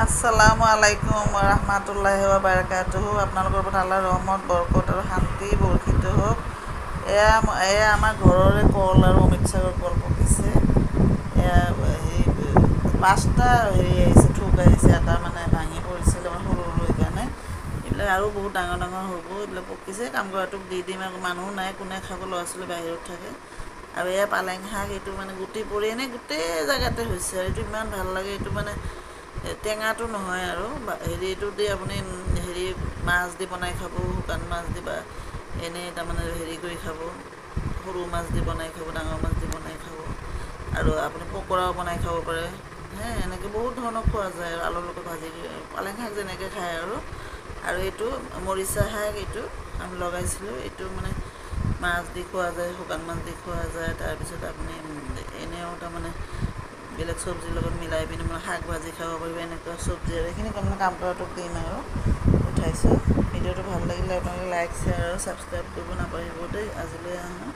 আসসালামু আলাইকুম ৰহমতুল্লাহি ওয়া বাৰাকাতুহু। আপোনালোকৰ ওপৰত আল্লাহৰ ৰহমত বৰকত আৰু শান্তি বৰ্ষিত হওক। এয়া আমাৰ ঘৰৰে কল আৰু অমিত চাগৰ কল পকিছে। এয়া পাঁচটা আহিছে, থোক আহিছে। এটা মানে ভাঙি পৰিছিলে সৰু সৰু, সেইকাৰণে এইবিলাক আৰু বহুত ডাঙৰ ডাঙৰ হ'ব। এইবিলাক পকিছে, কাম কৰাটোক দি দিম। আৰু মানুহ নাই, কোনে খাব? ল'ৰা ছোৱালী বাহিৰত থাকে। আৰু এয়া পালেং শাক, এইটো মানে গুটি পৰি এনেই গোটেই জেগাতে হৈছে। আৰু এইটো ইমান ভাল লাগে। এইটো মানে টেঙাটো নহয় আৰু এইটো দি আপুনি মাছ দি বনাই খাব, শুকান মাছ দি, বা এনেই তাৰমানে কৰি খাব। সৰু মাছ দি বনাই খাব, ডাঙৰ মাছ দি বনাই খাব। আৰু আপুনি পকোৰাও বনাই খাব পাৰে। এনেকৈ বহুত ধৰণৰ খোৱা যায়। আৰু আলুৰ লগত ভাজি, পালেং শাক যেনেকৈ খায় আৰু এইটো মৰিচা শাক, এইটো আমি লগাইছিলোঁ। এইটো মানে মাছ দি খোৱা যায়, শুকান মাছ দি খোৱা যায়। তাৰপিছত আপুনি এনেও তাৰমানে বেলেগ চব্জিৰ লগত মিলাই পিনি মানে শাক ভাজি খাব পাৰিব। এনেকুৱা চব্জি, আৰু এইখিনি তাৰমানে কাম কৰাটোক দিম আৰু উঠাইছোঁ। ভিডিঅ'টো ভাল লাগিলে আপোনালোকে লাইক, শ্বেয়াৰ আৰু ছাবস্ক্ৰাইব কৰিব নাপাহৰিব দেই। আজিলৈ আহোঁ।